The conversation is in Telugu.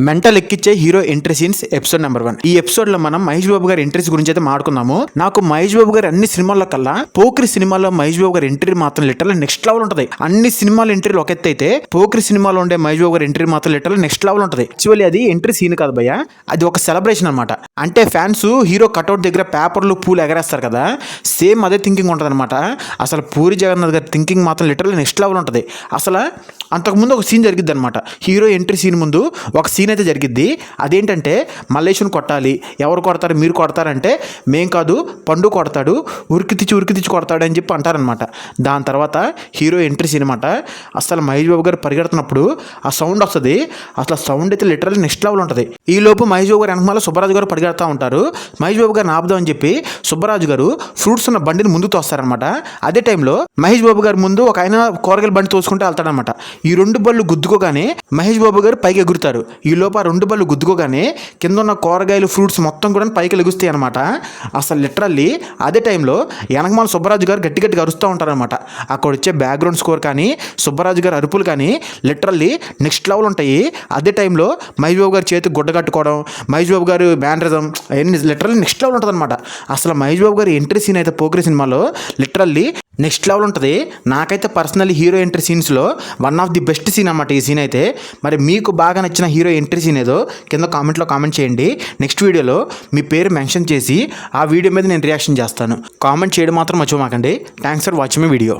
మెంటల్ ఎక్కిచ్చే hero entry scenes episode number 1. ఈ ఎపిసోడ్ లో మనం మహేష్ బాబు గారి ఎంట్రీస్ గురించి అయితే మాట్లాడుకుందాము. నాకు మహేష్ బాబు గారి అన్ని సినిమాల్లో కల్లా పోక్రి సినిమాలో మహేష్ బాబు గారి ఎంట్రీ మాత్రం లిటరల్ నెక్స్ట్ లెవెల్ ఉంటుంది. అన్ని సినిమాల ఎంట్రీలు ఒక ఎత్తు అయితే పోక్రి సినిమాలో ఉండే మహేష్ బాబు గారి ఎంట్రీ మాత్రం లిటరల్ నెక్స్ట్ లెవెల్ ఉంటుంది. యాక్చువల్లీ అది ఎంట్రీ సీన్ కాదు భయ్య, అది ఒక సెలబ్రేషన్ అనమాట. అంటే ఫ్యాన్స్ హీరో కట్అవుట్ దగ్గర పేపర్లు పూలు ఎగరేస్తారు కదా, సేమ్ అదే థింకింగ్ ఉంటుంది అనమాట. అసలు పూరి జగన్నాథ్ గారి థింకింగ్ మాత్రం లిటరల్ నెక్స్ట్ లెవెల్ ఉంటుంది. అసలు అంతకుముందు ఒక సీన్ జరిగిద్ది అనమాట. హీరో ఎంట్రీ సీన్ ముందు ఒక సీన్ అయితే జరిగిద్ది. అదేంటంటే మల్లేష్ను కొట్టాలి, ఎవరు కొడతారు, మీరు కొడతారంటే మేం కాదు పండు కొడతాడు, ఉరికి తెచ్చి కొడతాడు అని చెప్పి అంటారనమాట. దాని తర్వాత హీరో ఎంట్రీ సీన్ అనమాట. అసలు మహేష్ బాబు గారు పరిగెడుతున్నప్పుడు ఆ సౌండ్ వస్తుంది. అసలు సౌండ్ అయితే లిటరల్ నెక్స్ట్ లెవెల్ ఉంటుంది. ఈ లోపు మహేష్ బాబు గారు వెనకమాల సుబ్బరాజు గారు పరిగెడతా ఉంటారు. మహేష్ బాబు గారిని ఆపుదాం అని చెప్పి సుబ్బరాజు గారు ఫ్రూట్స్ ఉన్న బండిని ముందుకు తోస్తారనమాట. అదే టైంలో మహేష్ బాబు గారు ముందు ఒక ఆయన కూరగాయల బండి తోసుకుంటే వెళ్తాడనమాట. ఈ రెండు బళ్ళు గుద్దుకోగానే మహేష్ బాబు గారు పైకి ఎగురుతారు. ఈ లోపు ఆ రెండు బళ్ళు గుద్దుకోగానే కింద ఉన్న కూరగాయలు ఫ్రూట్స్ మొత్తం కూడా పైకి లెగుస్తాయి అనమాట. అసలు లిటరల్లీ అదే టైంలో వెనకమాల సుబ్బరాజు గారు గట్టిగా అరుస్తూ ఉంటారనమాట. అక్కడ వచ్చే బ్యాక్గ్రౌండ్ స్కోర్ కానీ సుబ్బరాజు గారు అరుపులు కానీ లిటరల్లీ నెక్స్ట్ లెవెల్ ఉంటాయి. అదే టైంలో మహేష్ బాబు గారు చేతికి గుడ్డ కట్టుకోవడం, మహేష్ బాబు గారు బ్యానరిజం అవన్నీ లిటరల్లీ నెక్స్ట్ లెవెల్ ఉంటుంది అనమాట. అసలు మహేష్ బాబు గారి ఎంట్రీ సీన్ అయితే పోక్రి సినిమాలో లిటరల్లీ నెక్స్ట్ లెవెల్ ఉంటుంది. నాకైతే పర్సనల్లీ హీరో ఎంట్రీ సీన్స్లో one of the best scene అన్నమాట ఈ సీన్ అయితే. మరి మీకు బాగా నచ్చిన హీరో ఎంట్రీ సీన్ ఏదో కింద కామెంట్లో కామెంట్ చేయండి. నెక్స్ట్ వీడియోలో మీ పేరు మెన్షన్ చేసి ఆ వీడియో మీద నేను రియాక్షన్ చేస్తాను. కామెంట్ చేయడం మాత్రం మర్చిపోమాకండి. Thanks for watching my video.